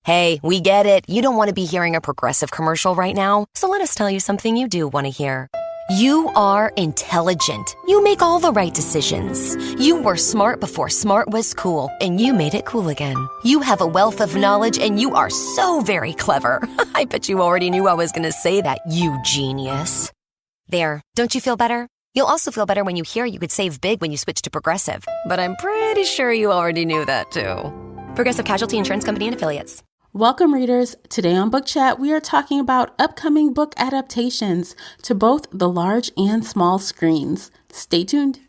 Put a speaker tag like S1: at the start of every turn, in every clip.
S1: Hey, we get it. You don't want to be hearing a Progressive commercial right now, so let us tell you something you do want to hear. You are intelligent. You make all the right decisions. You were smart before smart was cool, and you made it cool again. You have a wealth of knowledge, and you are so very clever. I bet you already knew I was going to say that, you genius. There, don't you feel better? You'll also feel better when you hear you could save big when you switch to Progressive. But I'm pretty sure you already knew that, too. Progressive Casualty Insurance Company and Affiliates.
S2: Welcome, readers. Today on Book Chat, we are talking about upcoming book adaptations to both the large and small screens. Stay tuned.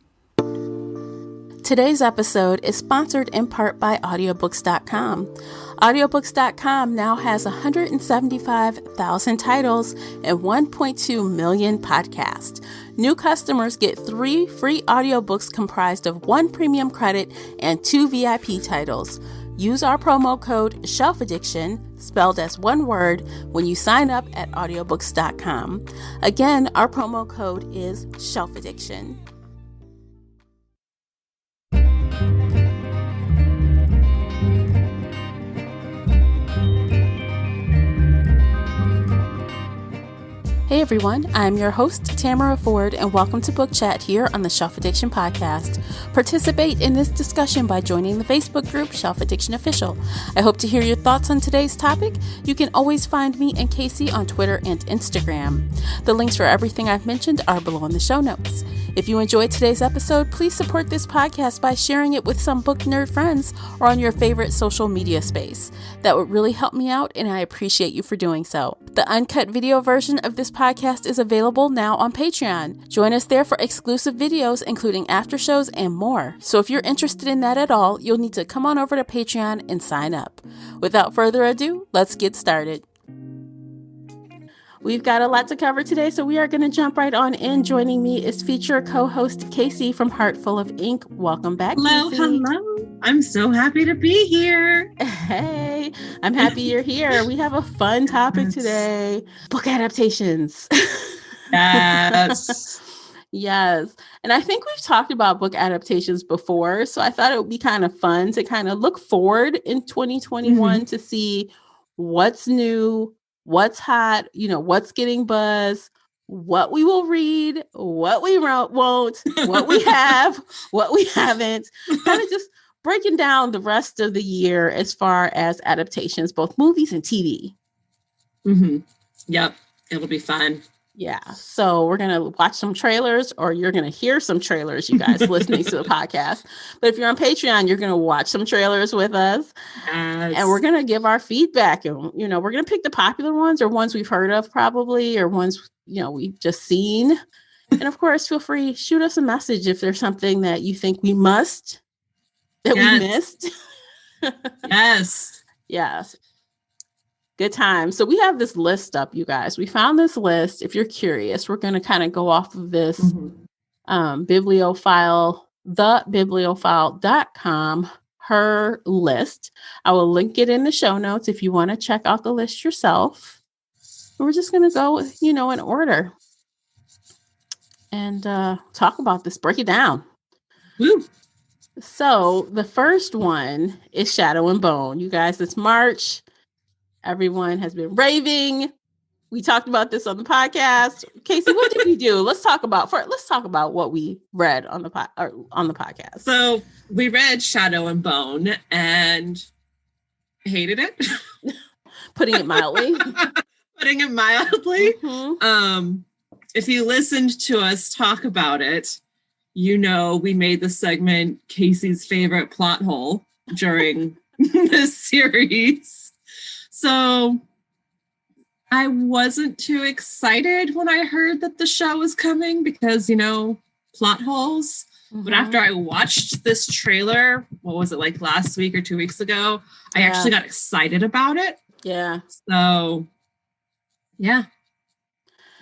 S2: Today's episode is sponsored in part by Audiobooks.com. Audiobooks.com now has 175,000 titles and 1.2 million podcasts. New customers get 3 free audiobooks comprised of 1 premium credit and 2 VIP titles. Use our promo code SHELFADDICTION, spelled as one word, when you sign up at audiobooks.com. Again, our promo code is SHELFADDICTION. Hey everyone, I'm your host, Tamara Ford, and welcome to Book Chat here on the Shelf Addiction Podcast. Participate in this discussion by joining the Facebook group Shelf Addiction Official. I hope to hear your thoughts on today's topic. You can always find me and Casey on Twitter and Instagram. The links for everything I've mentioned are below in the show notes. If you enjoyed today's episode, please support this podcast by sharing it with some book nerd friends or on your favorite social media space. That would really help me out, and I appreciate you for doing so. The uncut video version of this podcast is available now on Patreon. Join us there for exclusive videos, including after shows and more. So if you're interested in that at all, you'll need to come on over to Patreon and sign up. Without further ado, let's get started. We've got a lot to cover today, so we are going to jump right on in. Joining me is feature co-host Casey from Heartful of Ink. Welcome back,
S3: Hello,
S2: Casey.
S3: hello. I'm so happy to be here.
S2: Hey, I'm happy you're here. We have a fun topic today. Book adaptations.
S3: Yes.
S2: Yes. And I think we've talked about book adaptations before, so I thought it would be kind of fun to kind of look forward in 2021 to see what's new, what's hot, what's getting buzz, what we will read, what we won't, what we have, what we haven't, kind of just breaking down the rest of the year as far as adaptations, both movies and TV.
S3: Yep. It'll be fun.
S2: Yeah. So we're going to watch some trailers, or you're going to hear some trailers, you guys listening to the podcast. But if you're on Patreon, you're going to watch some trailers with us.
S3: Yes.
S2: And we're going to give our feedback. And, we're going to pick the popular ones, or ones we've heard of probably, or ones, we've just seen. And of course, feel free, shoot us a message if there's something that you think we missed, that we missed.
S3: Yes.
S2: Yes. Good time. So we have this list up, you guys. We found this list. If you're curious, we're going to kind of go off of this bibliophile, thebibliophile.com, her list. I will link it in the show notes if you want to check out the list yourself. We're just going to go, in order and talk about this, break it down.
S3: Woo.
S2: So the first one is Shadow and Bone. You guys, it's March. Everyone has been raving. We talked about this on the podcast. Casey, what did we do? Let's talk about what we read on the podcast.
S3: So we read Shadow and Bone and hated it.
S2: Putting it mildly.
S3: If you listened to us talk about it, we made the segment Casey's favorite plot hole during this series. So I wasn't too excited when I heard that the show was coming because, plot holes. But after I watched this trailer, what was it, like last week or 2 weeks ago, I actually got excited about it.
S2: Yeah.
S3: So, yeah.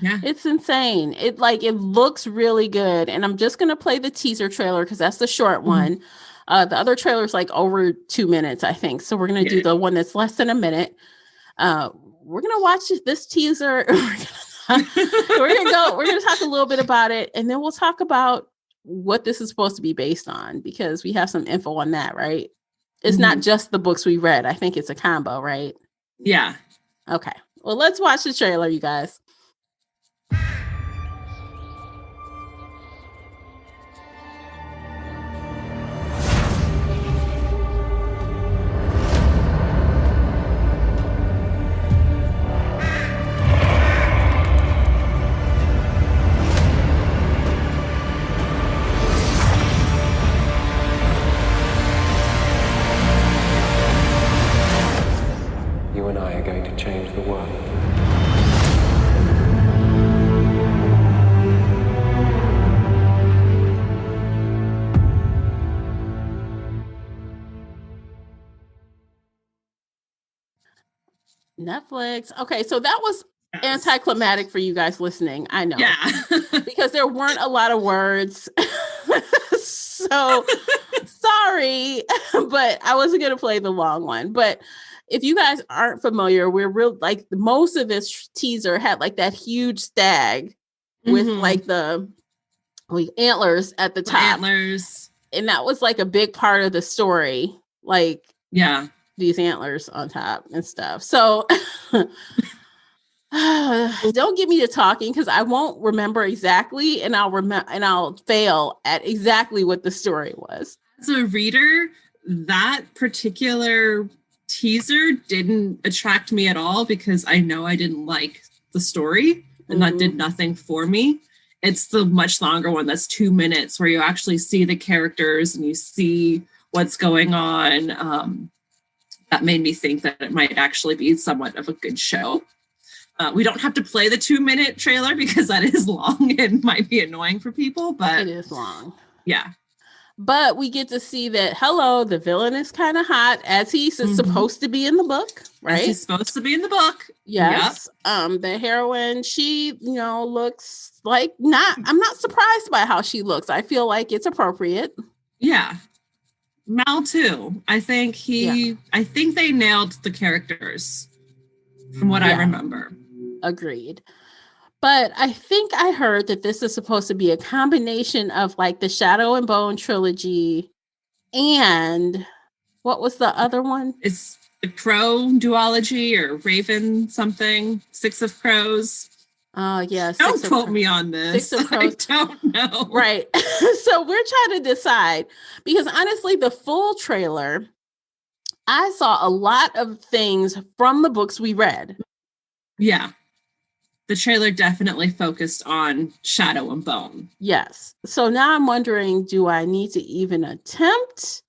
S2: It's insane. It looks really good. And I'm just going to play the teaser trailer because that's the short one. The other trailer is like over 2 minutes, I think. So we're going to do the one that's less than a minute. We're going to watch this teaser. We're going to talk a little bit about it. And then we'll talk about what this is supposed to be based on, because we have some info on that, right? It's not just the books we read. I think it's a combo, right?
S3: Yeah.
S2: Okay. Well, let's watch the trailer, you guys.
S4: You and I are going to change the world.
S2: Netflix. Okay, so that was
S3: Yes.
S2: anticlimactic for you guys listening. I know.
S3: Yeah.
S2: Because there weren't a lot of words. So sorry, but I wasn't going to play the long one. But if you guys aren't familiar, we're real like most of this teaser had like that huge stag with like the antlers at the top.
S3: Antlers.
S2: And that was like a big part of the story. Like,
S3: yeah,
S2: these antlers on top and stuff. So don't get me to talking because I won't remember exactly, and I'll fail at exactly what the story was.
S3: As a reader, that particular teaser didn't attract me at all because I know I didn't like the story, and that did nothing for me. It's the much longer one that's 2 minutes where you actually see the characters and you see what's going on. That made me think that it might actually be somewhat of a good show. We don't have to play the 2-minute trailer because that is long and might be annoying for people, but
S2: it is long.
S3: Yeah.
S2: But we get to see that, the villain is kind of hot as he's supposed to be in the book, right?
S3: As he's supposed to be in the book.
S2: Yes. Yep. The heroine, she, looks like I'm not surprised by how she looks. I feel like it's appropriate.
S3: Yeah. Mal too. I think I think they nailed the characters from what I remember.
S2: Agreed. But I think I heard that this is supposed to be a combination of like the Shadow and Bone trilogy and what was the other one?
S3: It's the Crow duology or Raven something. 6 of Crows.
S2: Yes.
S3: Don't quote me on this.
S2: 6 of Crows.
S3: I don't know.
S2: Right. So we're trying to decide because honestly, the full trailer, I saw a lot of things from the books we read.
S3: Yeah. The trailer definitely focused on Shadow and Bone.
S2: Yes. So now I'm wondering, do I need to even attempt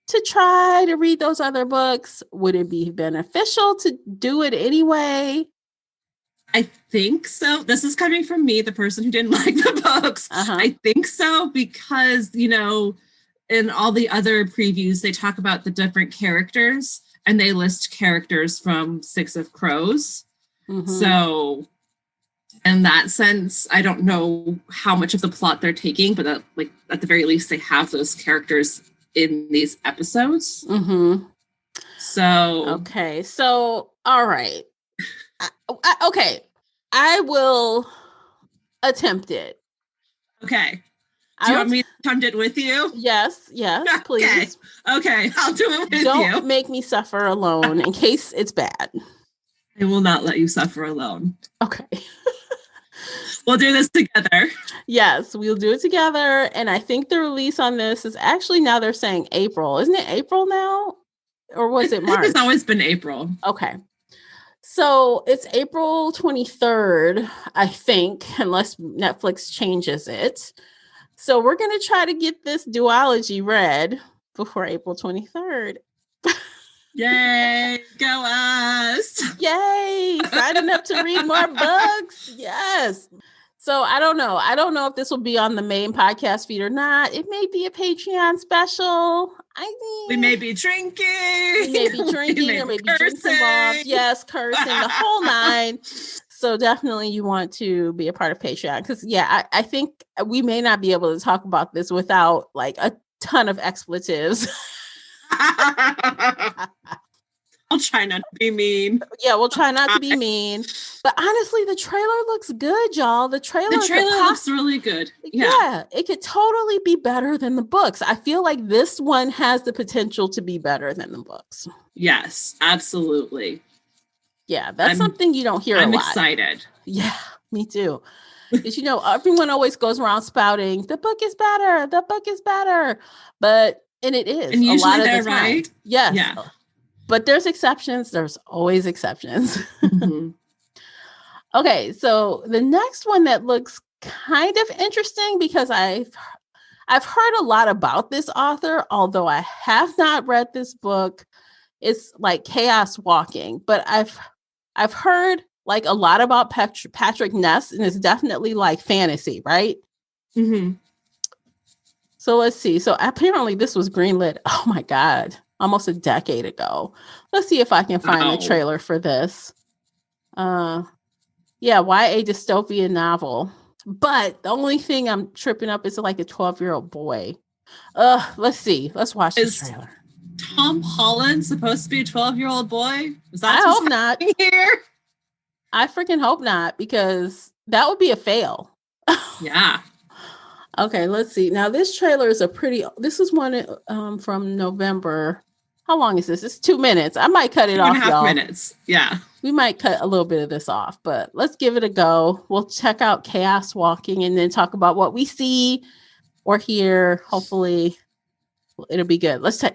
S2: to try to read those other books? Would it be beneficial to do it anyway?
S3: I think so. This is coming from me, the person who didn't like the books. I think so because, in all the other previews, they talk about the different characters and they list characters from 6 of Crows. So in that sense, I don't know how much of the plot they're taking, but at the very least, they have those characters in these episodes. So
S2: okay. So all right. Okay. I will attempt it.
S3: Okay. Do you want me to attempt it with you?
S2: Yes, please.
S3: Okay, I'll do it with you.
S2: Don't make me suffer alone in case it's bad.
S3: I will not let you suffer alone.
S2: Okay.
S3: We'll do this together.
S2: Yes, we'll do it together. And I think the release on this is actually now they're saying April. Isn't it April now? Or was it March?
S3: It's always been April.
S2: Okay. So it's April 23rd, I think, unless Netflix changes it. So we're going to try to get this duology read before April 23rd.
S3: Yay, go us.
S2: Yay, signing up to read more books. Yes. So I don't know. I don't know if this will be on the main podcast feed or not. It may be a Patreon special.
S3: We may be drinking.
S2: We may be drinking or maybe drinks involved. Yes, cursing, the whole 9. So definitely you want to be a part of Patreon because, I think we may not be able to talk about this without like a ton of expletives.
S3: I'll try not to be mean.
S2: Yeah, we'll try not to be mean. But honestly, the trailer looks good, y'all. The trailer
S3: looks really good.
S2: Yeah, it could totally be better than the books. I feel like this one has the potential to be better than the books.
S3: Yes, absolutely.
S2: Yeah, that's something you don't hear a lot.
S3: I'm excited.
S2: Yeah, me too. Because, everyone always goes around spouting, the book is better, the book is better. And it is.
S3: And usually
S2: a lot of
S3: they're
S2: the time.
S3: right.
S2: Yes.
S3: Yeah.
S2: But there's exceptions. There's always exceptions.
S3: Mm-hmm.
S2: Okay, so the next one that looks kind of interesting, because I've heard a lot about this author, although I have not read this book. It's like Chaos Walking, but I've heard like a lot about Patrick Ness, and it's definitely like fantasy, right?
S3: Mm-hmm.
S2: So let's see. So apparently this was greenlit. Oh my God, almost a decade ago. Let's see if I can find the trailer for this. YA dystopian novel. But the only thing I'm tripping up is like a 12-year-old boy. Let's see. Let's watch the trailer.
S3: Tom Holland supposed to be a 12-year-old boy?
S2: I hope not.
S3: Here?
S2: I freaking hope not, because that would be a fail.
S3: Yeah.
S2: Okay, let's see. Now this trailer is this is one from November. How long is this? It's 2 minutes. I might cut it off, y'all.
S3: 2.5 minutes. Yeah.
S2: We might cut a little bit of this off, but let's give it a go. We'll check out Chaos Walking and then talk about what we see or hear. Hopefully it'll be good. Let's see.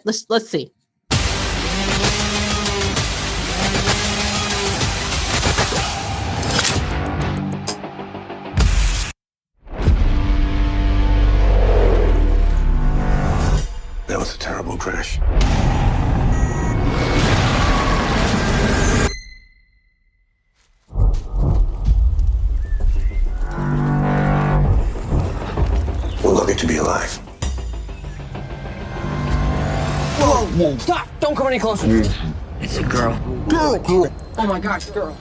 S5: That was a terrible crash. We're lucky to be alive.
S6: Whoa, stop! Don't come any closer.
S7: It's a girl.
S6: Girl! Oh my gosh, girl.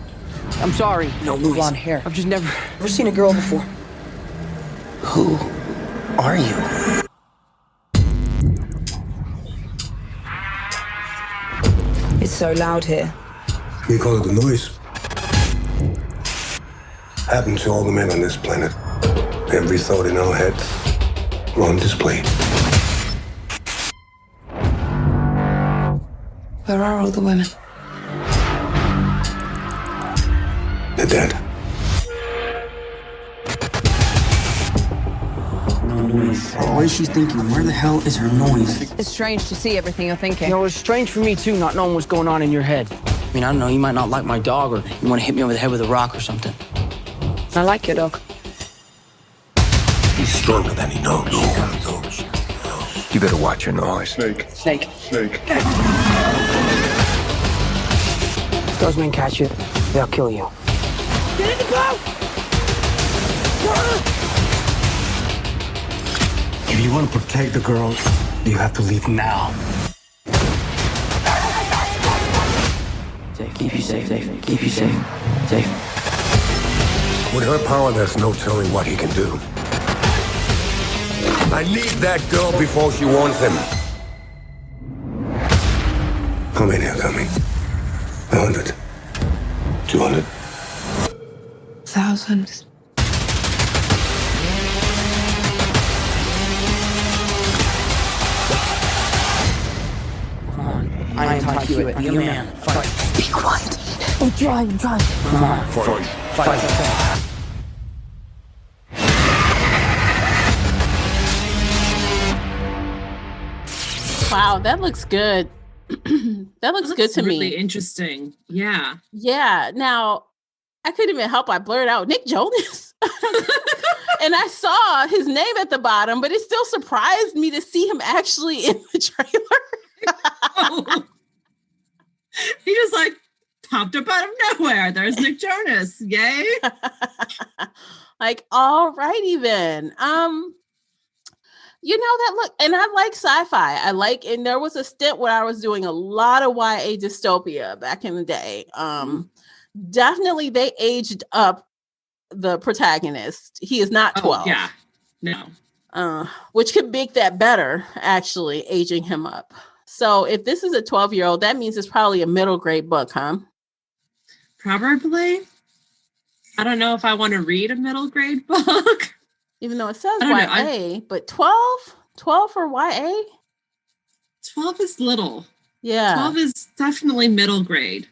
S6: I'm sorry.
S7: No noise.
S6: Blonde hair. I've just never
S7: seen a girl before. Who are you?
S8: It's so loud here.
S5: We call it the noise. Happened to all the men on this planet. Every thought in our heads on display.
S8: Where are all the women?
S5: They're dead.
S7: No noise. What is she thinking? Where the hell is her noise?
S8: It's strange to see everything you're thinking.
S6: it's strange for me too, not knowing what's going on in your head.
S7: I mean, I don't know, you might not like my dog, or you want to hit me over the head with a rock or something.
S8: I like your dog.
S5: He's stronger than he knows. You better watch your noise.
S6: Snake. Those men catch you, they'll kill you. Get in the boat!
S5: If you want to protect the girls, you have to leave now.
S7: Safe, keep you safe, keep you safe.
S5: With her power, there's no telling what he can do. I need that girl before she wants him. How many are coming? 100? 200?
S8: Thousands.
S7: Come on, I ain't taught you it. Be a man. Fight.
S8: Be quiet. I'm trying.
S7: Come on, fight.
S2: Wow, that looks good. That looks good to
S3: really
S2: me.
S3: Interesting. Yeah.
S2: Yeah. Now, I couldn't even help. I blurred out Nick Jonas. And I saw his name at the bottom, but it still surprised me to see him actually in the trailer.
S3: He just like popped up out of nowhere. There's Nick Jonas. Yay.
S2: Like, all righty then. That look, and I like sci-fi. And there was a stint where I was doing a lot of YA dystopia back in the day. Definitely they aged up the protagonist. He is not 12.
S3: Oh, yeah. No.
S2: Which could make that better, actually, aging him up. So if this is a 12-year-old, that means it's probably a middle grade book, huh?
S3: Probably. I don't know if I want to read a middle grade book.
S2: Even though it says YA, but 12 for YA?
S3: 12 is little.
S2: Yeah.
S3: 12 is definitely middle grade.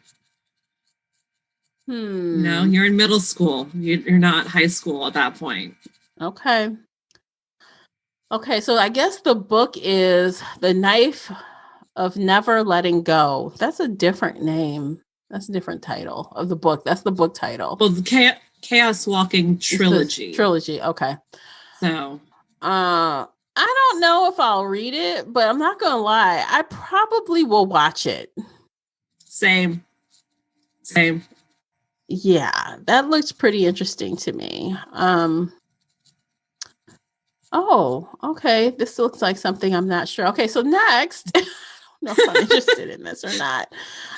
S3: No, you're in middle school. You're not high school at that point.
S2: Okay. Okay, so I guess the book is The Knife of Never Letting Go. That's a different name. That's a different title of the book. That's the book title.
S3: Well, the Chaos Walking trilogy.
S2: Trilogy, okay.
S3: So,
S2: I don't know if I'll read it, but I'm not gonna lie. I probably will watch it.
S3: Same.
S2: Yeah, that looks pretty interesting to me. Oh, okay. This looks like something I'm not sure. Okay, so next, I don't know if I'm interested in this or not.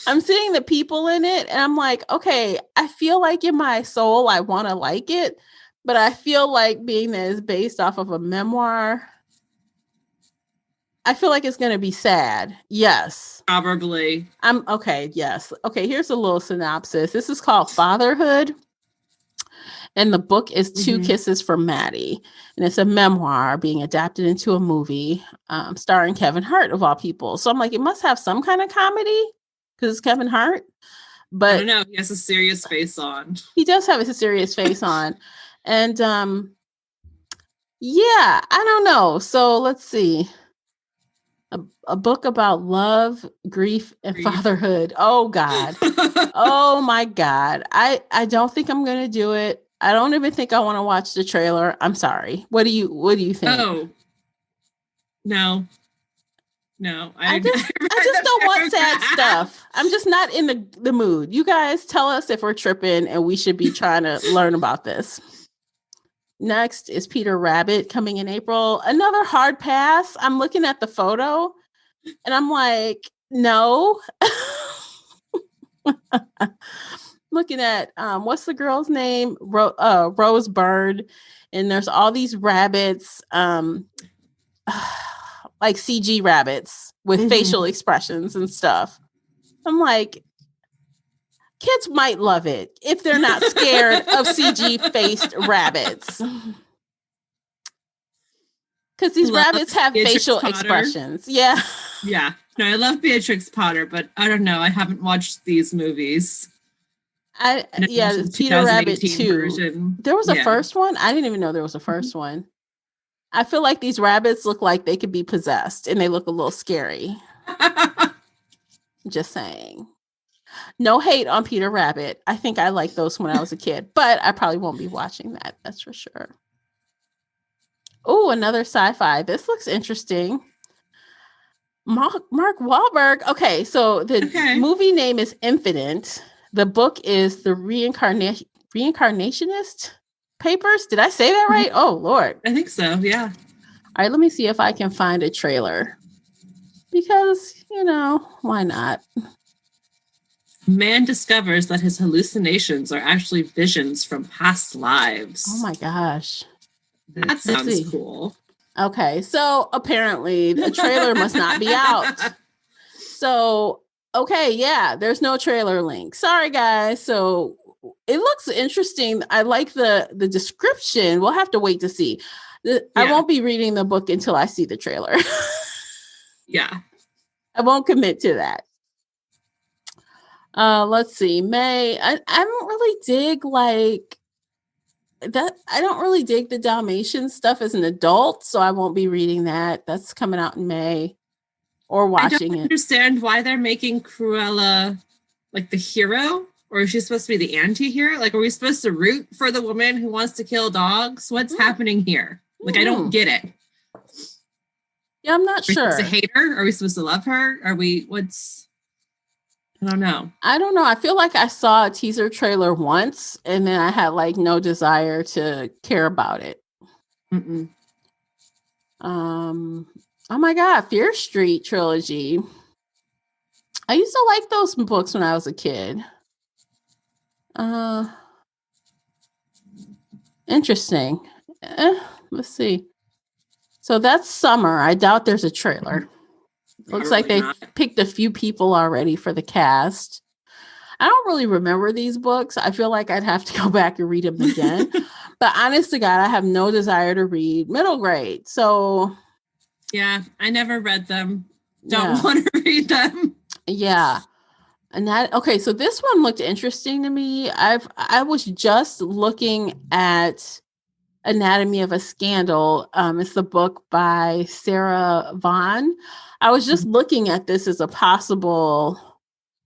S2: I'm seeing the people in it, and I'm like, okay, I feel like in my soul I want to like it, but I feel like being that it's based off of a memoir, I feel like it's going to be sad. Yes.
S3: Probably.
S2: Yes. Okay, here's a little synopsis. This is called Fatherhood. And the book is Two Kisses from Maddie. And it's a memoir being adapted into a movie starring Kevin Hart, of all people. So I'm like, it must have some kind of comedy because it's Kevin Hart. But
S3: I don't know. He has a serious face on.
S2: He does have a serious face on. And yeah, I don't know. So let's see. A book about love, grief, and fatherhood. Oh, God. Oh, my God. I don't think I'm going to do it. I don't even think I want to watch the trailer. I'm sorry. What do you think?
S3: Oh, no.
S2: I just don't want sad stuff. I'm just not in the mood. You guys tell us if we're tripping and we should be trying to learn about this. Next is Peter Rabbit coming in April. Another hard pass. I'm looking at the photo and I'm like, no. Looking at what's the girl's name? Rose Bird. And there's all these rabbits, like CG rabbits with facial expressions and stuff. I'm like, kids might love it if they're not scared of CG faced rabbits. Because these rabbits have facial expressions. Yeah.
S3: Yeah. No, I love Beatrix Potter, but I don't know. I haven't watched these movies.
S2: Peter Rabbit 2.
S3: Version.
S2: There was a first one. I didn't even know there was a first one. I feel like these rabbits look like they could be possessed and they look a little scary. Just saying. No hate on Peter Rabbit. I think I liked those when I was a kid, but I probably won't be watching that. That's for sure. Oh, another sci-fi. This looks interesting. Mark Wahlberg. Okay, so the movie name is Infinite. The book is The Reincarnationist Papers. Did I say that right? Oh, Lord.
S3: I think so, yeah.
S2: All right, let me see if I can find a trailer. Because, why not?
S3: Man discovers that his hallucinations are actually visions from past lives.
S2: Oh, my gosh.
S3: That sounds cool.
S2: Okay, so apparently the trailer must not be out. So, okay, yeah, there's no trailer link. Sorry, guys. So it looks interesting. I like the description. We'll have to wait to see. I won't be reading the book until I see the trailer.
S3: Yeah.
S2: I won't commit to that. Let's see. May. I don't really dig that. I don't really dig the Dalmatian stuff as an adult, so I won't be reading that. That's coming out in May or watching it. I don't
S3: understand why they're making Cruella like the hero, or is she supposed to be the anti-hero? Like, are we supposed to root for the woman who wants to kill dogs? What's happening here? Like, I don't get it.
S2: Yeah, I'm not sure.
S3: Are we supposed to hate her? Are we supposed to love her? I don't know.
S2: I feel like I saw a teaser trailer once and then I had like no desire to care about it. Oh my God, Fear Street trilogy. I used to like those books when I was a kid. Interesting. Let's see. So that's summer. I doubt there's a trailer. Looks like they picked a few people already for the cast. I don't really remember these books. I feel like I'd have to go back and read them again. But honest to God, I have no desire to read middle grade. So
S3: yeah, I never read them. Don't want to read them.
S2: Yeah. And that, okay, so this one looked interesting to me. I was just looking at Anatomy of a Scandal. It's the book by Sarah Vaughan. I was just looking at this as a possible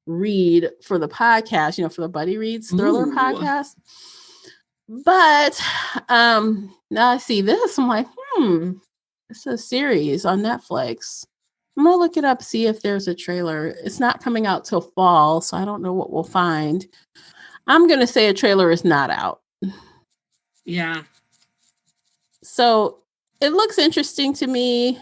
S2: read for the podcast, for the Buddy Reads Thriller podcast. But now I see this, I'm like, it's a series on Netflix. I'm gonna look it up, see if there's a trailer. It's not coming out till fall, so I don't know what we'll find. I'm gonna say a trailer is not out.
S3: Yeah.
S2: So it looks interesting to me.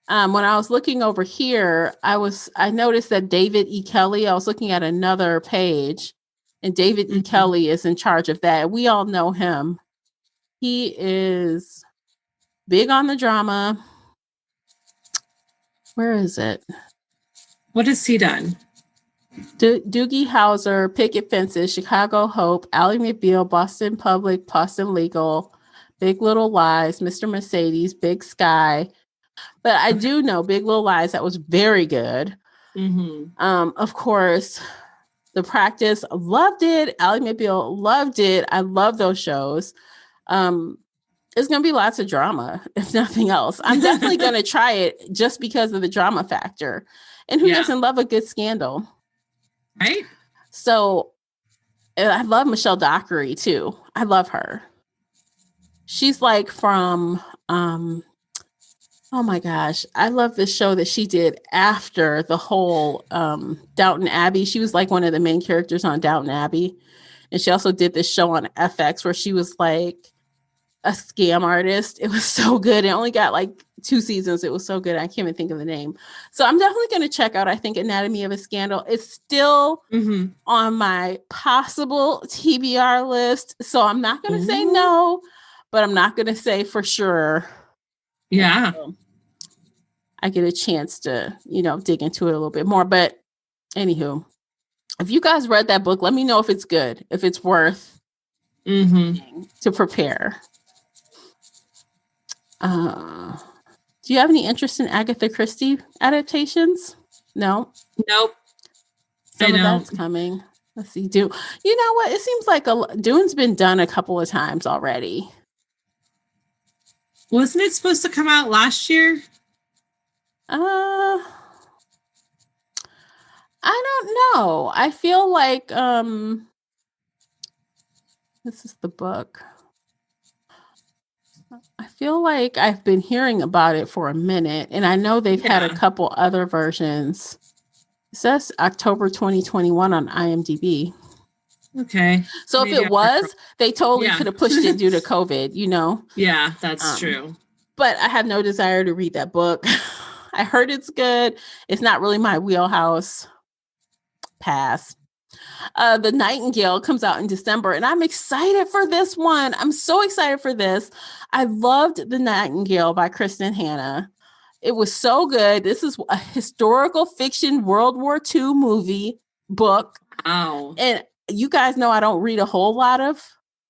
S2: When I was looking over here, I noticed that David E. Kelly, I was looking at another page, and David E. Kelly is in charge of that. We all know him. He is big on the drama. Where is it?
S3: What has he done?
S2: Doogie Howser, Picket Fences, Chicago Hope, Ally McBeal, Boston Public, Boston Legal, Big Little Lies, Mr. Mercedes, Big Sky. But I do know Big Little Lies, that was very good. Of course, The Practice, loved it. Ally McBeal, loved it. I love those shows. There's going to be lots of drama, if nothing else. I'm definitely going to try it just because of the drama factor. And who doesn't love a good scandal?
S3: Right.
S2: So I love Michelle Dockery too. I love her. She's like from, oh my gosh, I love this show that she did after the whole Downton Abbey. She was like one of the main characters on Downton Abbey. And she also did this show on FX where she was like a scam artist. It was so good. It only got like 2 seasons. It was so good. I can't even think of the name. So I'm definitely going to check out, I think, Anatomy of a Scandal. It's still on my possible TBR list. So I'm not going to say no, but I'm not going to say for sure.
S3: Yeah.
S2: I get a chance to, dig into it a little bit more. But anywho, if you guys read that book, let me know if it's good, if it's worth to prepare. Do you have any interest in Agatha Christie adaptations? No?
S3: Nope.
S2: Some of that's coming. Let's see. You know what? It seems like Dune's been done a couple of times already.
S3: Wasn't it supposed to come out last year?
S2: I don't know. I feel like this is the book. I feel like I've been hearing about it for a minute, and I know they've had a couple other versions. It says October 2021 on IMDb.
S3: Okay.
S2: So maybe if it was, they totally could have pushed it due to COVID,
S3: Yeah, that's true.
S2: But I have no desire to read that book. I heard it's good. It's not really my wheelhouse. Pass. The Nightingale comes out in December, and I'm excited for this one. I'm so excited for this. I loved The Nightingale by Kristen Hanna. It was so good. This is a historical fiction World War II book.
S3: Wow.
S2: And you guys know I don't read a whole lot of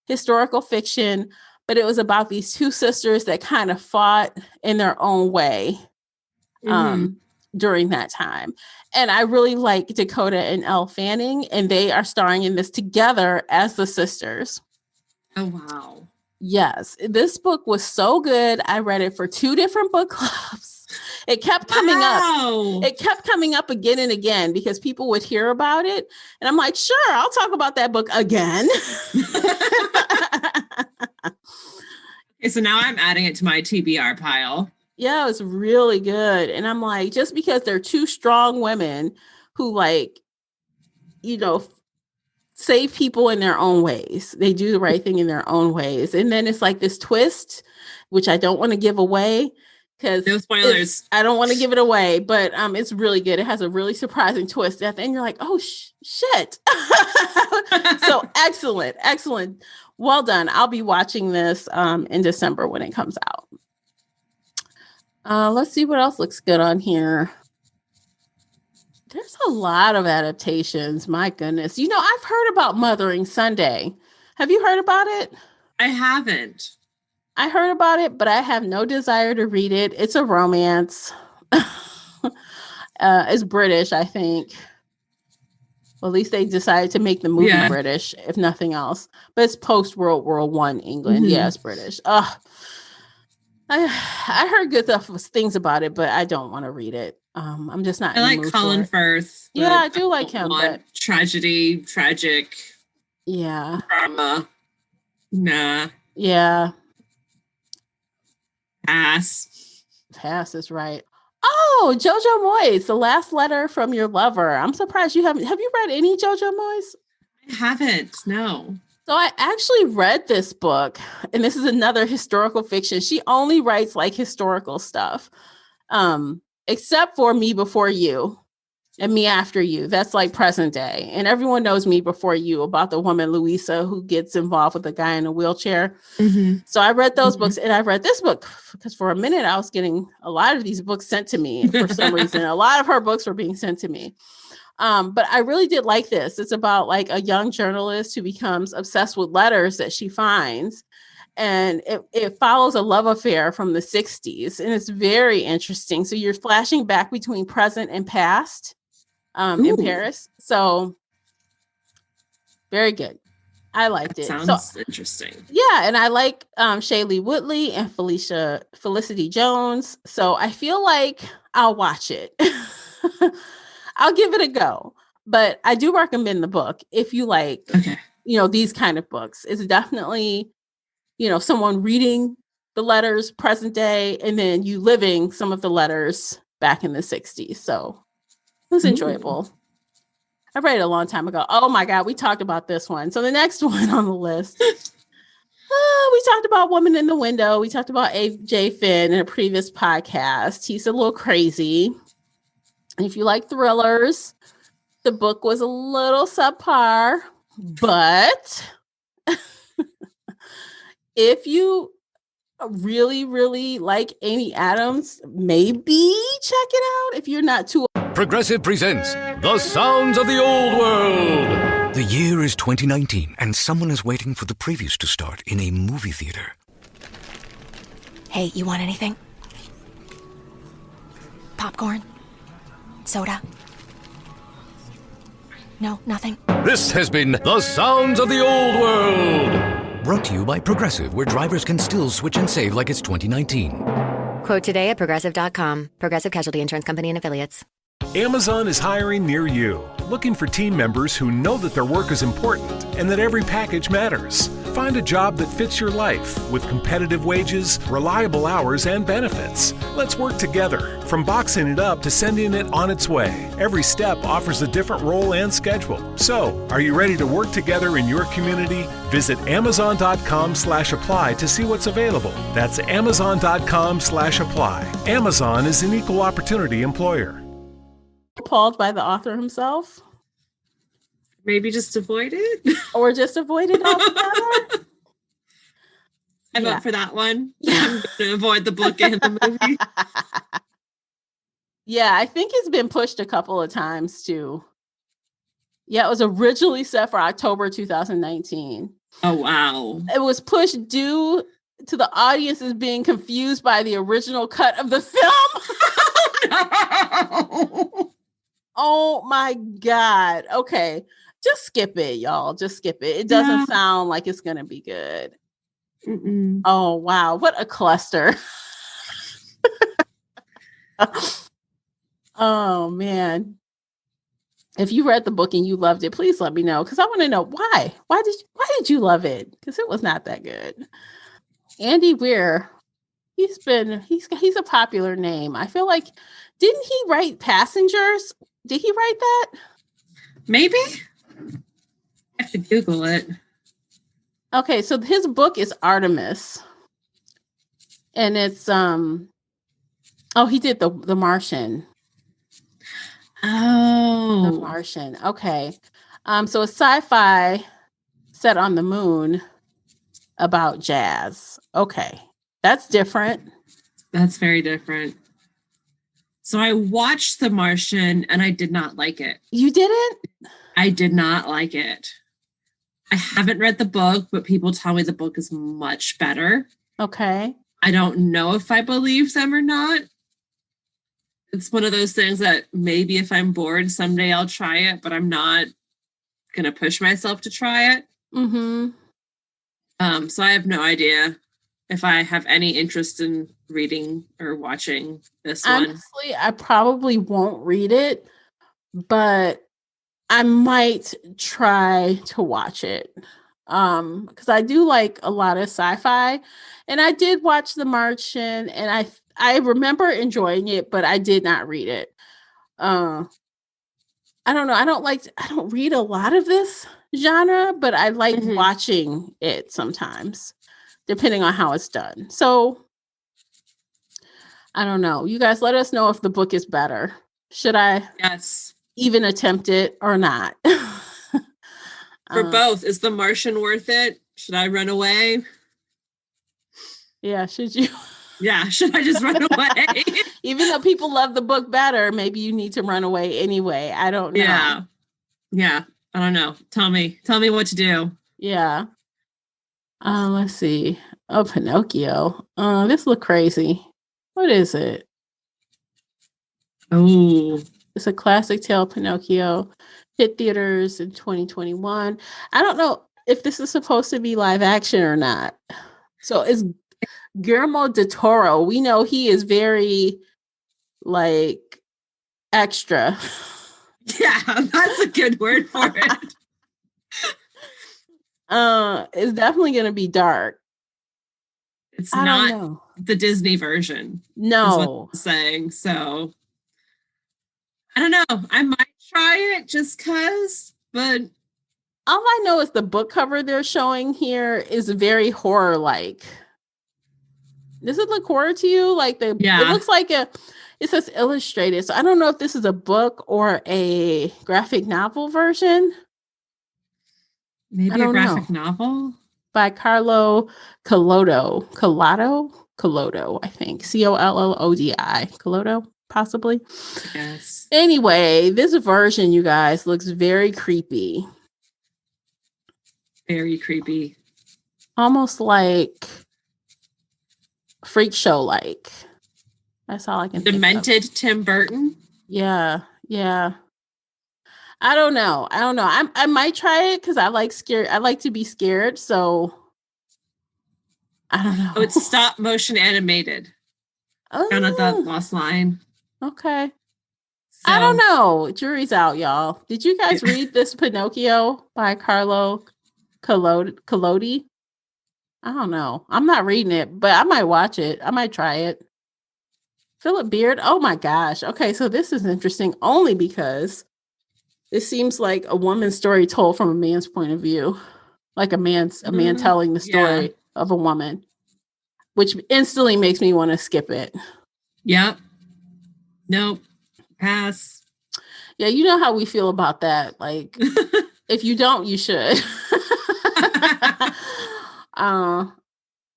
S2: historical fiction, but it was about these 2 sisters that kind of fought in their own way during that time. And I really like Dakota and Elle Fanning, and they are starring in this together as the sisters.
S3: Oh, wow.
S2: Yes. This book was so good. I read it for 2 different book clubs. It kept coming up. It kept coming up again and again because people would hear about it. And I'm like, sure, I'll talk about that book again.
S3: Okay, so now I'm adding it to my TBR pile.
S2: Yeah, it was really good. And I'm like, just because they're 2 strong women who save people in their own ways. They do the right thing in their own ways. And then it's like this twist, which I don't want to give away because
S3: no spoilers.
S2: I don't want to give it away, but it's really good. It has a really surprising twist at the end. You're like, oh, shit. So excellent. Well done. I'll be watching this in December when it comes out. Let's see what else looks good on here. There's a lot of adaptations. My goodness. I've heard about Mothering Sunday. Have you heard about it?
S3: I haven't.
S2: I heard about it, but I have no desire to read it. It's a romance. It's British, I think. Well, at least they decided to make the movie British, if nothing else. But it's post World War I England. Yeah, it's British. Ugh. I heard good things about it, but I don't want to read it. I'm just not.
S3: I like Colin Firth.
S2: Yeah, I do like him. But
S3: tragedy, tragic.
S2: Yeah.
S3: Drama. Nah.
S2: Yeah.
S3: Pass
S2: is right. Oh, Jojo Moyes, The Last Letter from Your Lover. I'm surprised you haven't. Have you read any Jojo Moyes?
S3: I haven't. No.
S2: So I actually read this book, and this is another historical fiction. She only writes like historical stuff, except for Me Before You and Me After You. That's like present day. And everyone knows Me Before You, about the woman, Louisa, who gets involved with a guy in a wheelchair. Mm-hmm. So I read those books, and I read this book because for a minute I was getting a lot of these books sent to me. And for some reason, a lot of her books were being sent to me. But I really did like this. It's about like a young journalist who becomes obsessed with letters that she finds. And it follows a love affair from the 60s. And it's very interesting. So you're flashing back between present and past in Paris. So very good. I liked it.
S3: Sounds interesting.
S2: Yeah. And I like Shailene Woodley and Felicity Jones. So I feel like I'll watch it. I'll give it a go, but I do recommend the book if you like, these kind of books. It's definitely, someone reading the letters present day and then you living some of the letters back in the 60s. So it was enjoyable. I read it a long time ago. Oh my God, we talked about this one. So the next one on the list, we talked about Woman in the Window. We talked about AJ Finn in a previous podcast. He's a little crazy. If you like thrillers, the book was a little subpar, but if you really, really like Amy Adams, maybe check it out if you're not too.
S9: Progressive presents The Sounds of the Old World. The year is 2019, and someone is waiting for the previews to start in a movie theater.
S1: Hey, you want anything? Popcorn? Soda? No, nothing?
S9: This has been The Sounds of the Old World. Brought to you by Progressive, where drivers can still switch and save like it's 2019.
S10: Quote today at Progressive.com. Progressive Casualty Insurance Company and Affiliates.
S11: Amazon is hiring near you, looking for team members who know that their work is important and that every package matters. Find a job that fits your life with competitive wages, reliable hours, and benefits. Let's work together, from boxing it up to sending it on its way. Every step offers a different role and schedule. So, are you ready to work together in your community? Visit Amazon.com/apply to see what's available. That's Amazon.com/apply. Amazon is an equal opportunity employer.
S2: Appalled by the author himself?
S3: Maybe just avoid it?
S2: Or just avoid it altogether?
S3: I vote for that one. I'm going to avoid the book and the movie.
S2: Yeah, I think it's been pushed a couple of times too. Yeah, it was originally set for October 2019.
S3: Oh, wow.
S2: It was pushed due to the audiences being confused by the original cut of the film.
S3: No.
S2: Oh my God. Okay. Just skip it, y'all. Just skip it. It doesn't sound like it's going to be good.
S3: Mm-mm.
S2: Oh, wow. What a cluster. Oh, man. If you read the book and you loved it, please let me know, because I want to know why. Why did you love it? Because it was not that good. Andy Weir, he's a popular name. I feel like, didn't he write Passengers? Did he write that?
S3: Maybe. I have to Google it.
S2: Okay, so his book is Artemis. And it's he did the Martian.
S3: Oh.
S2: The Martian. Okay. So it's sci-fi set on the moon about jazz. Okay. That's different.
S3: That's very different. So I watched The Martian and I did not like it.
S2: You didn't?
S3: I did not like it. I haven't read the book, but people tell me the book is much better.
S2: Okay.
S3: I don't know if I believe them or not. It's one of those things that maybe if I'm bored, someday I'll try it, but I'm not going to push myself to try it. So I have no idea if I have any interest in reading or watching this one.
S2: Honestly, I probably won't read it, but I might try to watch it. Because I do like a lot of sci-fi, and I did watch The Martian, and I remember enjoying it, but I did not read it. I don't know. I don't read a lot of this genre, but I like watching it sometimes, depending on how it's done. So I don't know. You guys let us know if the book is better. Should I even attempt it or not?
S3: For both, is The Martian worth it? Should I run away?
S2: Yeah, should you?
S3: Yeah, should I just run away?
S2: Even though people love the book better, maybe you need to run away anyway. I don't know.
S3: Yeah. I don't know. Tell me what to do.
S2: Yeah. Let's see. Oh, Pinocchio. This look crazy. What is it?
S3: Oh,
S2: it's a classic tale, Pinocchio. Hit theaters in 2021. I don't know if this is supposed to be live action or not. So it's Guillermo del Toro. We know he is very like extra.
S3: Yeah, that's a good word for it.
S2: It's definitely going to be dark.
S3: It's not the Disney version.
S2: No,
S3: is what I'm saying. So I don't know. I might try it just cause, but
S2: all I know is the book cover they're showing here is very horror-like. Does it look horror to you? It looks like it says illustrated. So I don't know if this is a book or a graphic novel version.
S3: Maybe a graphic novel
S2: by Carlo Collodi, I think. Collodi. Collodi, possibly.
S3: Yes.
S2: Anyway, this version, you guys, looks very creepy.
S3: Very creepy.
S2: Almost like Freak Show like. That's all I can think of.
S3: Demented Tim Burton.
S2: Yeah. I don't know. I might try it because I like to be scared. So I don't know.
S3: Oh, it's stop motion animated.
S2: Oh,
S3: kind of that last line.
S2: Okay. So, I don't know. Jury's out, y'all. Did you guys read this Pinocchio by Carlo Collodi? I don't know. I'm not reading it, but I might watch it. I might try it. Philip Beard. Oh my gosh. Okay, so this is interesting only because it seems like a woman's story told from a man's point of view. Like a man telling the story of a woman, which instantly makes me want to skip it.
S3: Yep. Nope. Pass.
S2: Yeah, you know how we feel about that. Like, if you don't, you should.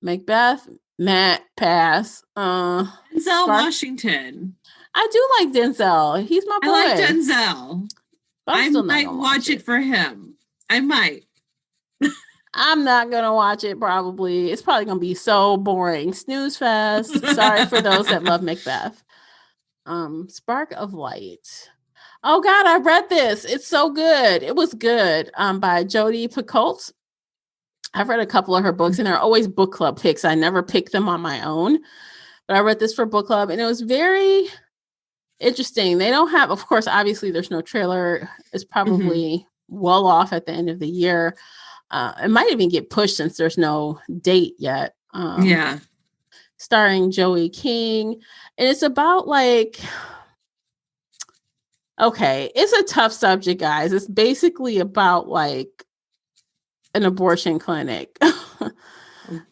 S2: Macbeth, Matt, pass.
S3: Denzel Washington.
S2: I do like Denzel. He's my boy.
S3: I like Denzel. I might watch it for him. I might.
S2: I'm not gonna watch it. Probably. It's probably gonna be so boring. Snooze fest. Sorry for those that love Macbeth. Spark of Light. Oh God, I read this. It's so good. It was good. By Jodi Picoult. I've read a couple of her books, and they're always book club picks. I never pick them on my own, but I read this for book club, and it was very interesting. They don't have, of course, obviously there's no trailer. It's probably well off at the end of the year. It might even get pushed since there's no date yet. Starring Joey King. And it's about it's a tough subject, guys. It's basically about an abortion clinic.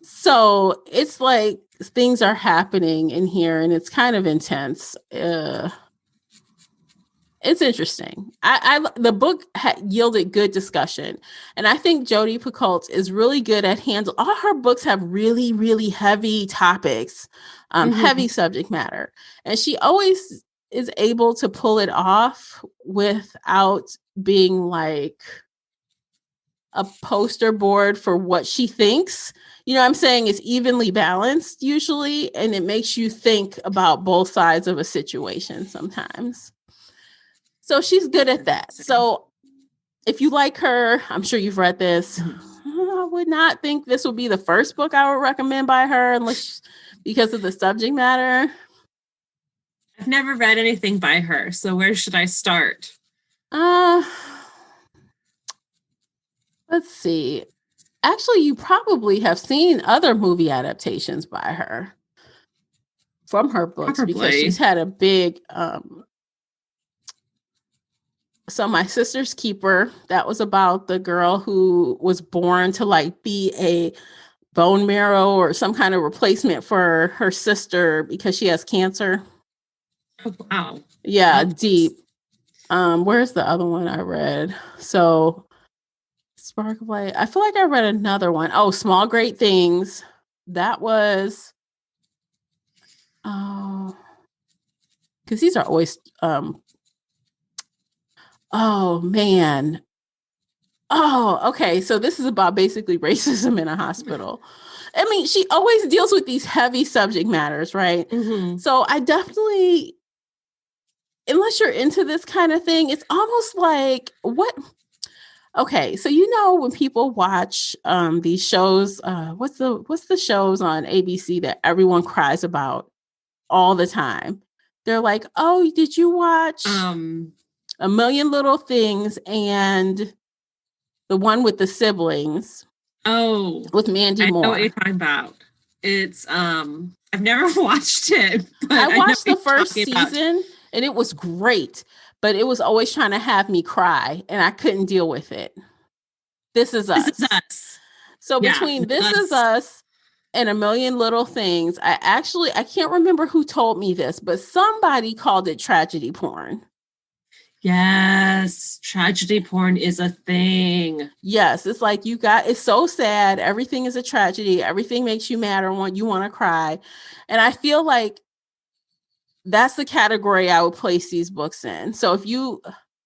S2: So it's like things are happening in here and it's kind of intense. It's interesting. The book yielded good discussion. And I think Jodi Picoult is really good at handling. All her books have really, really heavy topics, heavy subject matter. And she always is able to pull it off without being like a poster board for what she thinks. You know what I'm saying? It's evenly balanced usually. And it makes you think about both sides of a situation sometimes. So she's good at that. So if you like her, I'm sure you've read this. I would not think this would be the first book I would recommend by her unless because of the subject matter.
S3: I've never read anything by her, so where should I start?
S2: Let's see. Actually, you probably have seen other movie adaptations by her from her books because she's had a big so My Sister's Keeper, that was about the girl who was born to like be a bone marrow or some kind of replacement for her sister because she has cancer.
S3: Oh, wow.
S2: Yeah, deep. Where's the other one I read? So Spark of Light. I feel like I read another one. Oh, Small Great Things. That was because these are always oh man. Oh, okay. So this is about basically racism in a hospital. I mean, she always deals with these heavy subject matters, right?
S3: Mm-hmm.
S2: So I definitely, unless you're into this kind of thing, it's almost like what? Okay, so you know when people watch these shows, what's the shows on ABC that everyone cries about all the time? They're like, "Oh, did you watch A Million Little Things and the one with the siblings?"
S3: Oh,
S2: with Mandy Moore.
S3: I know what you're talking about. It's I've never watched it. But
S2: I watched the first season and it was great, but it was always trying to have me cry and I couldn't deal with it. This Is Us.
S3: This Is Us.
S2: So between This Is Us and A Million Little Things, I can't remember who told me this, but somebody called it tragedy porn.
S3: Yes, tragedy porn is a thing.
S2: Yes, it's like it's so sad. Everything is a tragedy. Everything makes you mad or you want to cry. And I feel like that's the category I would place these books in. So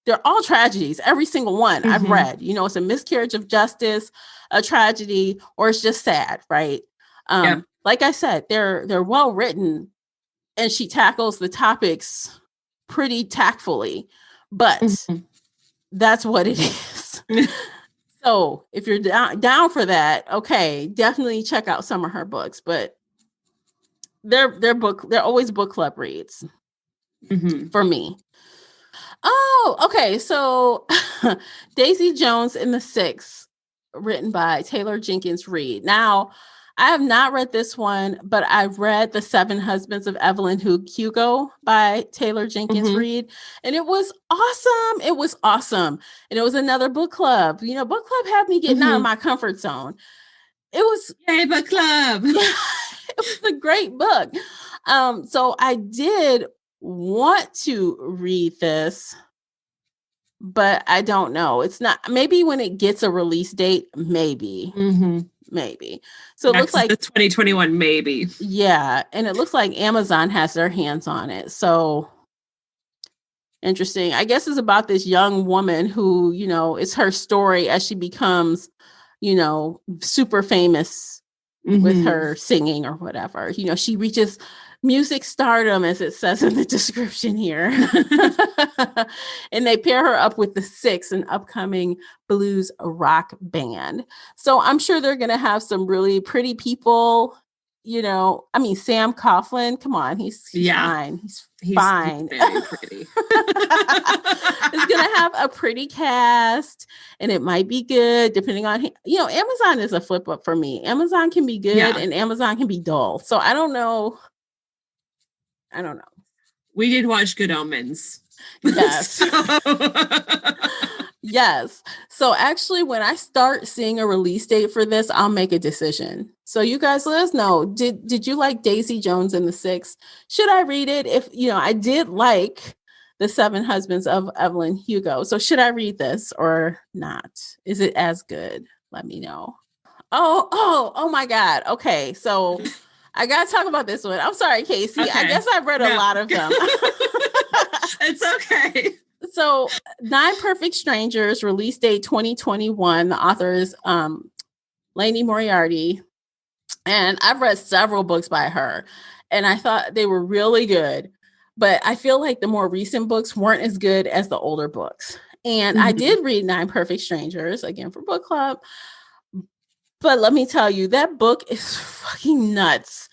S2: they're all tragedies, every single one I've read. You know, it's a miscarriage of justice, a tragedy, or it's just sad, right? Like I said, they're well written and she tackles the topics pretty tactfully. But that's what it is. So if you're down for that, okay, definitely check out some of her books. But they're always book club reads for me. Oh, okay. So Daisy Jones and the Six, written by Taylor Jenkins Reid. Now, I have not read this one, but I've read The Seven Husbands of Evelyn Hugo by Taylor Jenkins Reid. And it was awesome. It was awesome. And it was another book club. You know, book club had me getting out of my comfort zone. It was
S3: Yay, book club.
S2: It was a great book. So I did want to read this, but I don't know. It's not, maybe when it gets a release date, maybe. Maybe. So it looks like
S3: 2021, maybe.
S2: Yeah. And it looks like Amazon has their hands on it. So interesting. I guess it's about this young woman who, you know, it's her story as she becomes, you know, super famous with her singing or whatever. You know, she reaches music stardom, as it says in the description here. And they pair her up with the Six, an upcoming blues rock band. So I'm sure they're going to have some really pretty people. You know, I mean, Sam Coughlin, come on, he's fine. He's fine.
S3: He's very pretty.
S2: It's going to have a pretty cast and it might be good depending on, you know, Amazon is a flip up for me. Amazon can be good and Amazon can be dull. So I don't know.
S3: We did watch Good Omens.
S2: Yes. Yes. So actually, when I start seeing a release date for this, I'll make a decision. So you guys let us know. Did you like Daisy Jones and the Six? Should I read it? If, you know, I did like The Seven Husbands of Evelyn Hugo. So should I read this or not? Is it as good? Let me know. Oh my God. Okay. So I got to talk about this one. I'm sorry, Casey. Okay. I guess I've read a lot of them.
S3: It's okay.
S2: So 9 Perfect Strangers, release date 2021. The author is Lainey Moriarty. And I've read several books by her. And I thought they were really good. But I feel like the more recent books weren't as good as the older books. And I did read Nine Perfect Strangers, again, for book club. But let me tell you, that book is fucking nuts.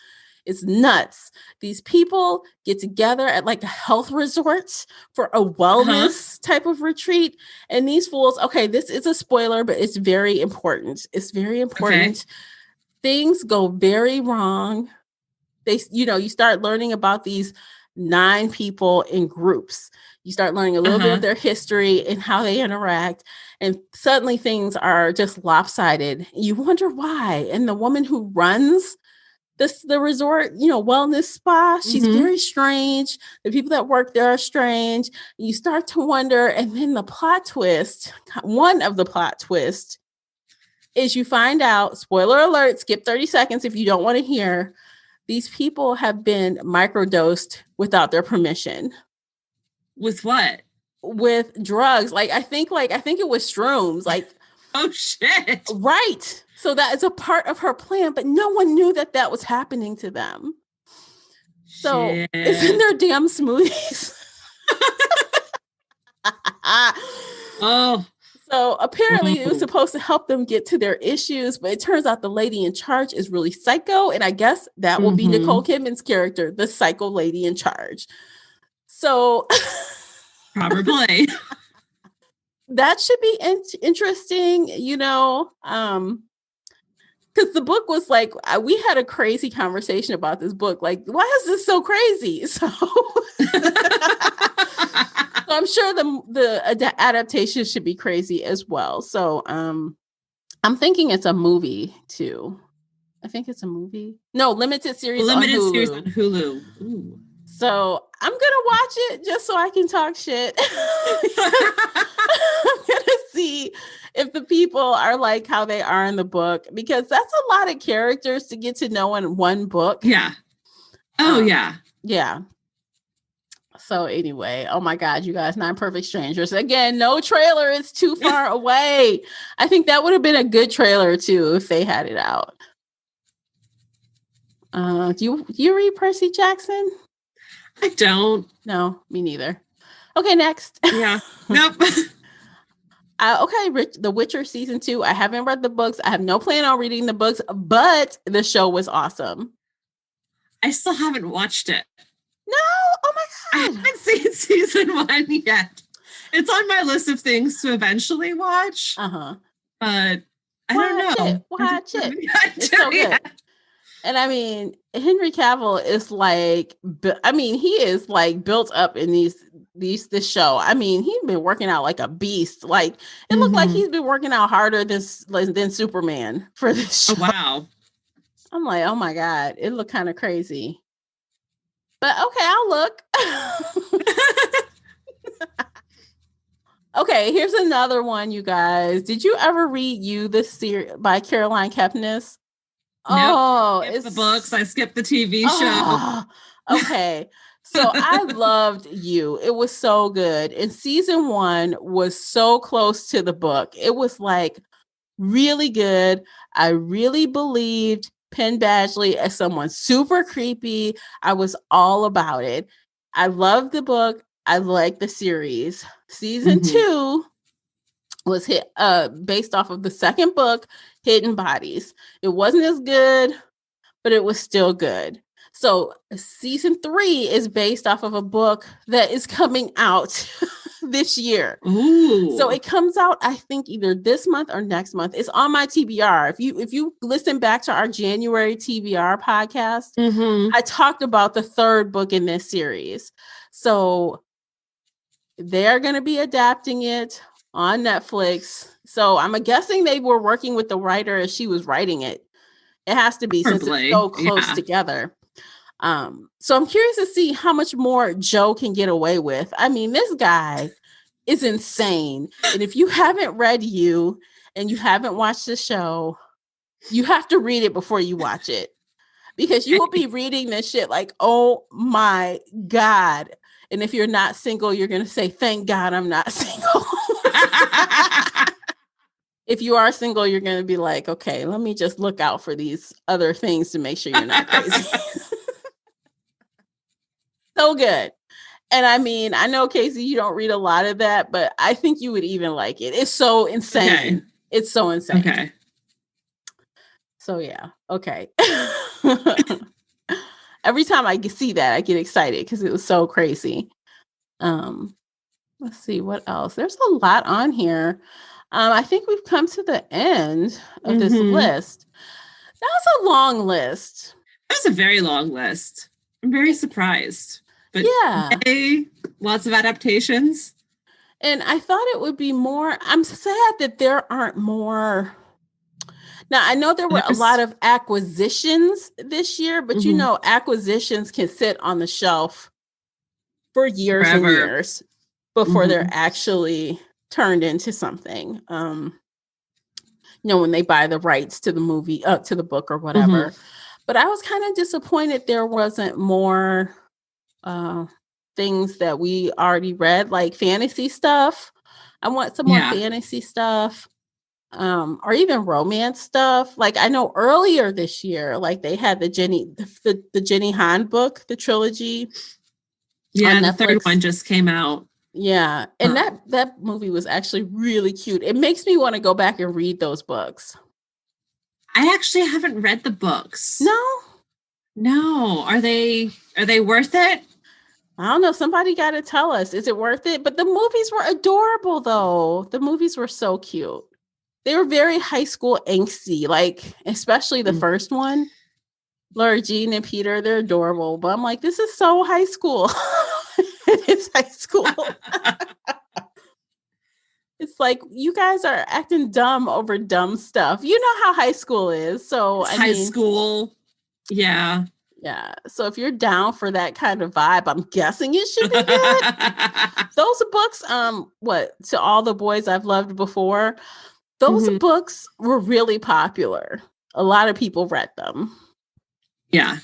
S2: It's nuts. These people get together at like a health resort for a wellness type of retreat. And these fools, okay, this is a spoiler, but it's very important. It's very important. Okay. Things go very wrong. You start learning about these 9 people in groups. You start learning a little bit of their history and how they interact. And suddenly things are just lopsided. You wonder why. And the woman who runs the resort, wellness spa, she's very strange. The people that work there are strange. You start to wonder. And then the plot twist, one of the plot twists, is you find out, spoiler alert, skip 30 seconds if you don't want to hear, these people have been microdosed without their permission.
S3: With what?
S2: With drugs. I think it was shrooms.
S3: Oh shit.
S2: Right. So that is a part of her plan, but no one knew that was happening to them. So it's in their damn smoothies.
S3: Oh.
S2: So apparently it was supposed to help them get to their issues, but it turns out the lady in charge is really psycho. And I guess that will be Nicole Kidman's character, the psycho lady in charge. So
S3: probably
S2: that should be interesting, because the book was we had a crazy conversation about this book. Why is this so crazy? So I'm sure the adaptation should be crazy as well. So I'm thinking it's a movie too. I think it's a movie. No, limited series on
S3: Hulu. Ooh.
S2: So I'm going to watch it just so I can talk shit. I'm going to see if the people are like how they are in the book, because that's a lot of characters to get to know in one book.
S3: Yeah. Oh, yeah.
S2: Yeah. So anyway, oh my God, you guys, Nine Perfect Strangers. Again, no trailer. It's too far away. I think that would have been a good trailer too if they had it out. Do you read Percy Jackson?
S3: I don't.
S2: No, me neither. Okay, next.
S3: Yeah. Nope.
S2: Okay, The Witcher season 2. I haven't read the books. I have no plan on reading the books, but the show was awesome.
S3: I still haven't watched it.
S2: No? Oh my God.
S3: I haven't seen season 1 yet. It's on my list of things to eventually watch.
S2: Uh-huh.
S3: But I don't know.
S2: Watch it. It's so good. And I mean, Henry Cavill is he is built up in this show. I mean, he's been working out like a beast. It looked like he's been working out harder than Superman for this show.
S3: Oh, wow.
S2: I'm like, oh my God, it looked kind of crazy. But okay, I'll look. Okay, here's another one, you guys. Did you ever read this series by Caroline Kepnes?
S3: Oh, nope. It's the books. I skipped the TV show.
S2: Okay. So I loved You. It was so good. And season 1 was so close to the book. It was really good. I really believed Penn Badgley as someone super creepy. I was all about it. I loved the book. I liked the series. Season 2 was based off of the second book, Hidden Bodies. It wasn't as good, but it was still good. So season 3 is based off of a book that is coming out this year.
S3: Ooh.
S2: So it comes out, I think, either this month or next month. It's on my TBR. If you listen back to our January TBR podcast, I talked about the 3rd book in this series. So they're going to be adapting it on Netflix. So I'm guessing they were working with the writer as she was writing it. It has to be, since it's so close together. So I'm curious to see how much more Joe can get away with. I mean, this guy is insane. And if you haven't read You and you haven't watched the show, you have to read it before you watch it, because you will be reading this shit oh my God. And if you're not single, you're going to say, thank God I'm not single. If you are single, you're going to be like, okay, let me just look out for these other things to make sure you're not crazy. So good. And I mean, I know, Casey, you don't read a lot of that, but I think you would even like it. It's so insane.
S3: Okay.
S2: It's so insane.
S3: Okay.
S2: So yeah. Okay. Every time I see that, I get excited because it was so crazy. Let's see what else. There's a lot on here. I think we've come to the end of this list. That was a long list.
S3: That was a very long list. I'm very surprised. But
S2: yeah,
S3: lots of adaptations.
S2: And I thought it would be more. I'm sad that there aren't more. Now, I know there were a lot of acquisitions this year, but you know, acquisitions can sit on the shelf for years and years before they're actually turned into something. You know, when they buy the rights to the movie, to the book or whatever. But I was kind of disappointed there wasn't more things that we already read, like fantasy stuff. I want some more fantasy stuff. Or even romance stuff. Like I know earlier this year, like they had the Jenny Han book, the trilogy.
S3: Yeah, the third one just came out.
S2: Yeah, and that movie was actually really cute. It makes me want to go back and read those books.
S3: I actually haven't read the books. No. Are they worth it?
S2: I don't know. Somebody got to tell us. Is it worth it? But the movies were adorable, though. The movies were so cute. They were very high school angsty, like especially the first one. Laura Jean and Peter, they're adorable. But I'm like, this is so high school. It's high school. It's like you guys are acting dumb over dumb stuff. You know how high school is. So
S3: high school. Yeah.
S2: Yeah. So if you're down for that kind of vibe, I'm guessing it should be good. Those books, To All the Boys I've Loved Before, those books were really popular. A lot of people read them.
S3: Yeah.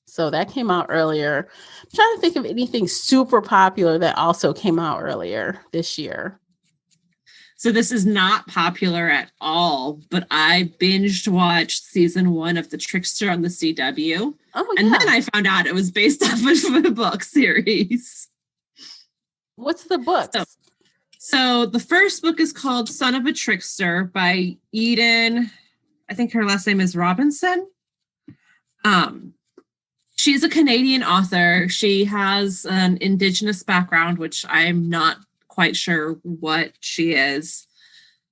S2: So that came out earlier. I'm trying to think of anything super popular that also came out earlier this year.
S3: So this is not popular at all, but I binged watched season 1 of The Trickster on the CW.
S2: Oh,
S3: and then I found out it was based off of a book series.
S2: What's the book?
S3: So the first book is called Son of a Trickster by Eden. I think her last name is Robinson. She's a Canadian author. She has an Indigenous background, which I'm not quite sure what she is.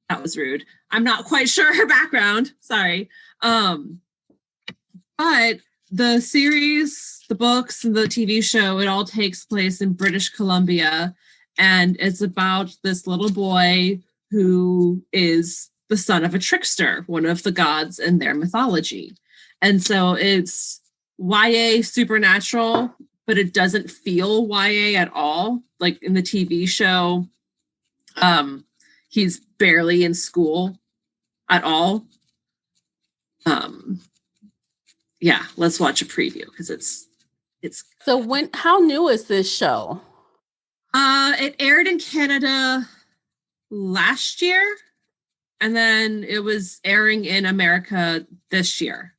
S3: That was rude. I'm not quite sure her background. Sorry. But the series, the books, and the TV show, it all takes place in British Columbia. And it's about this little boy who is the son of a trickster, one of the gods in their mythology. And so it's YA supernatural, but it doesn't feel YA at all. Like in the TV show, he's barely in school at all. Yeah, let's watch a preview because it's.
S2: So how new is this show?
S3: It aired in Canada last year, and then it was airing in America this year.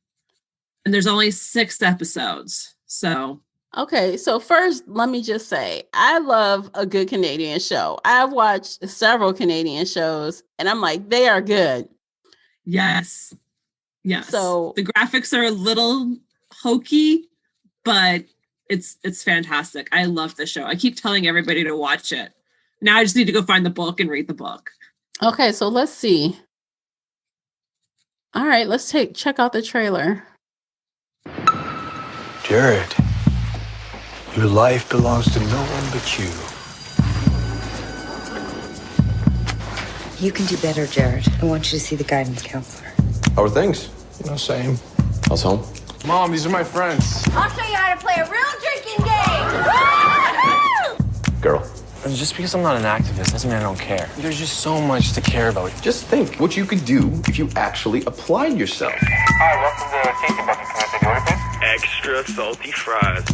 S3: And there's only 6 episodes. So
S2: okay, so first, let me just say, I love a good Canadian show. I've watched several Canadian shows, and I'm like, they are good.
S3: Yes. Yes.
S2: So
S3: the graphics are a little hokey, but it's fantastic. I love the show. I keep telling everybody to watch it. Now I just need to go find the book and read the book.
S2: Okay, so let's see. All right, let's check out the trailer.
S12: Jared, your life belongs to no one but you.
S8: You can do better, Jared. I want you to see the guidance counselor.
S13: How are things?
S12: Same.
S13: How's home?
S12: Mom, these are my friends.
S14: I'll show you how to play a real drinking game!
S13: Girl.
S15: Just because I'm not an activist doesn't mean I don't care. There's just so much to care about.
S13: Just think what you could do if you actually applied yourself.
S16: Hi, welcome to Tasty Bucket. Can I take your order, please? Extra salty fries.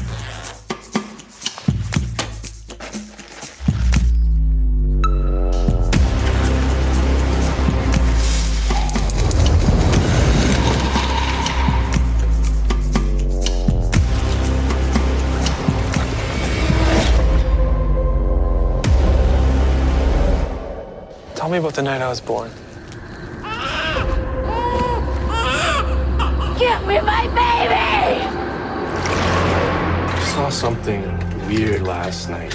S15: me about the night I was born.
S14: Give me my baby!
S15: I saw something weird last night.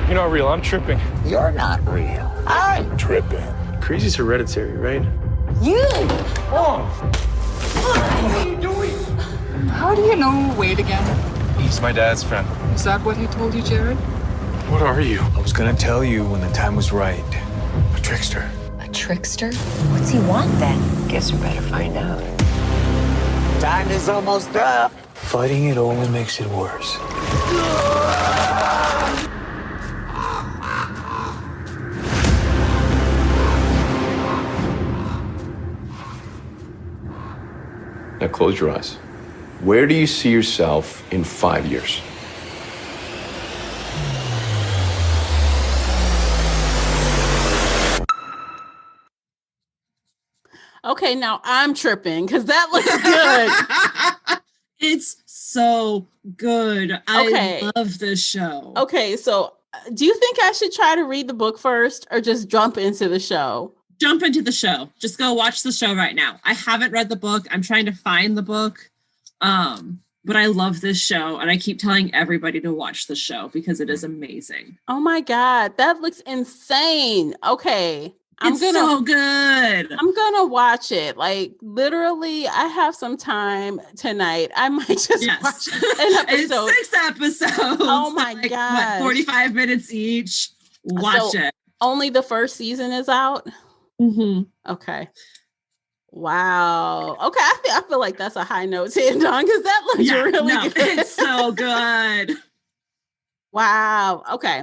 S15: You're not real. I'm tripping.
S7: You're not real. I'm tripping.
S15: Crazy's hereditary, right?
S7: You!
S15: Oh!
S7: What are you doing? How do you know Wade again?
S15: He's my dad's friend.
S7: Is that what he told you, Jared?
S15: What are you?
S12: I was gonna tell you when the time was right. A trickster.
S8: A trickster? What's he want then?
S7: Guess we better find out. Time is almost up.
S12: Fighting it only makes it worse.
S13: Now close your eyes. Where do you see yourself in 5 years?
S2: Okay, now I'm tripping because that looks good.
S3: It's so good.
S2: Okay.
S3: I love this show.
S2: Okay, so do you think I should try to read the book first or just jump into the show?
S3: Jump into the show. Just go watch the show right now. I haven't read the book. I'm trying to find the book. But I love this show and I keep telling everybody to watch the show because it is amazing.
S2: Oh my God, that looks insane. Okay.
S3: It's so good.
S2: I'm gonna watch it. Like literally, I have some time tonight. I might just watch an episode.
S3: It's 6 episodes.
S2: Oh my God.
S3: 45 minutes each. Watch it.
S2: Only the first season is out.
S3: Mm-hmm.
S2: Okay. Wow. Okay. I feel like that's a high note to end on because that looks really good.
S3: It's so good.
S2: Wow. Okay.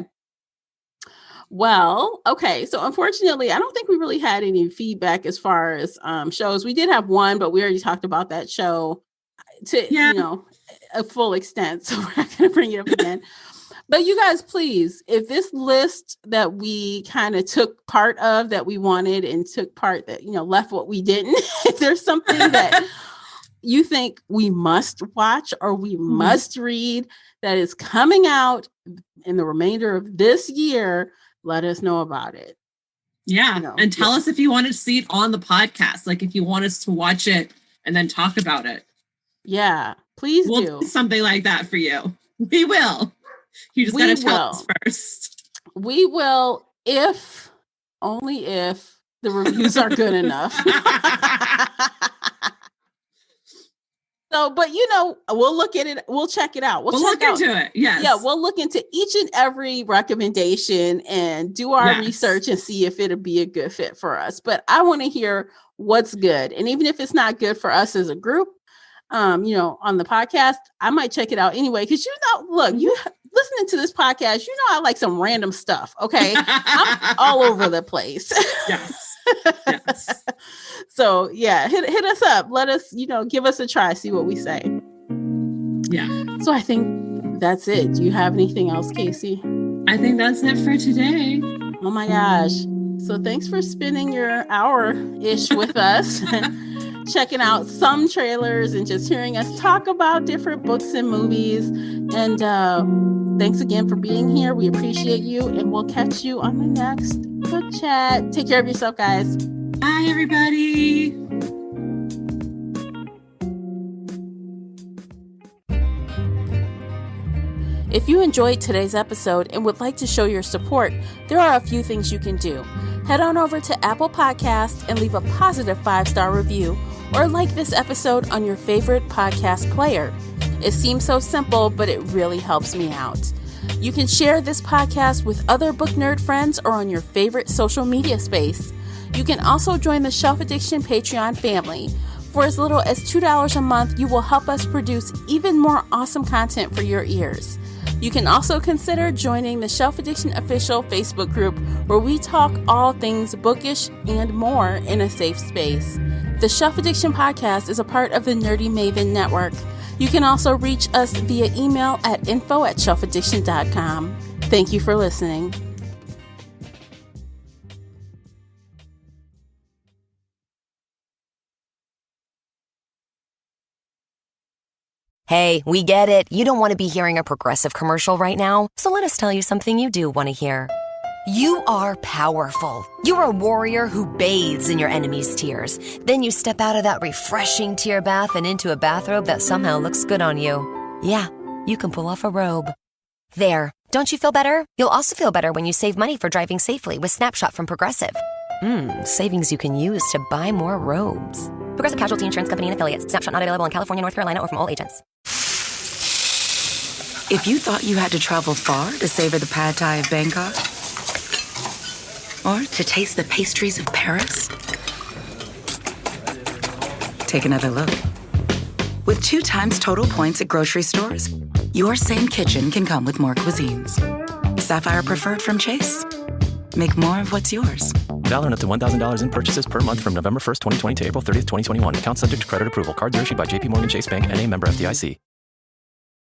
S2: Well, okay. So unfortunately, I don't think we really had any feedback as far as shows. We did have one, but we already talked about that show to a full extent. So we're not going to bring it up again. But you guys, please, if this list that we kind of took part of that we wanted and took part that, left what we didn't, if there's something that you think we must watch or we must read that is coming out in the remainder of this year, let us know about it.
S3: Yeah. And tell us if you want to see it on the podcast, like if you want us to watch it and then talk about it.
S2: Yeah, please
S3: we'll do something like that for you. We will. You just got to tell us first.
S2: We will, only if the reviews are good enough. So, but we'll look at it. We'll check it out.
S3: We'll look into it. Yes.
S2: Yeah. We'll look into each and every recommendation and do our research and see if it'll be a good fit for us. But I want to hear what's good. And even if it's not good for us as a group, on the podcast, I might check it out anyway. Cause look, you listening to this podcast, I like some random stuff. Okay. I'm all over the place.
S3: Yes.
S2: So yeah, hit us up. Let us, give us a try, see what we say.
S3: Yeah.
S2: So I think that's it. Do you have anything else, Casey?
S3: I think that's it for today.
S2: Oh my gosh. So thanks for spending your hour-ish with us, checking out some trailers and just hearing us talk about different books and movies. And thanks again for being here. We appreciate you, and we'll catch you on the next book chat. Take care of yourself, guys.
S3: Bye, everybody.
S2: If you enjoyed today's episode and would like to show your support, there are a few things you can do. Head on over to Apple Podcasts and leave a positive 5-star review, or like this episode on your favorite podcast player. It seems so simple, but it really helps me out. You can share this podcast with other book nerd friends or on your favorite social media space. You can also join the Shelf Addiction Patreon family. For as little as $2 a month, you will help us produce even more awesome content for your ears. You can also consider joining the Shelf Addiction Official Facebook group, where we talk all things bookish and more in a safe space. The Shelf Addiction Podcast is a part of the Nerdy Maven Network. You can also reach us via email at info@shelfaddiction.com. Thank you for listening.
S1: Hey, we get it. You don't want to be hearing a Progressive commercial right now, so let us tell you something you do want to hear. You are powerful. You're a warrior who bathes in your enemy's tears. Then you step out of that refreshing tear bath and into a bathrobe that somehow looks good on you. Yeah, you can pull off a robe. There. Don't you feel better? You'll also feel better when you save money for driving safely with Snapshot from Progressive. Savings you can use to buy more robes. Progressive Casualty Insurance Company and Affiliates. Snapshot not available in California, North Carolina, or from all agents.
S17: If you thought you had to travel far to savor the pad thai of Bangkok, or to taste the pastries of Paris, take another look. With 2 times total points at grocery stores, your same kitchen can come with more cuisines. Sapphire Preferred from Chase. Make more of what's yours.
S18: Valid up to $1,000 in purchases per month from November 1st, 2020 to April 30th, 2021. Account subject to credit approval. Cards are issued by JPMorgan Chase Bank, N.A. member FDIC.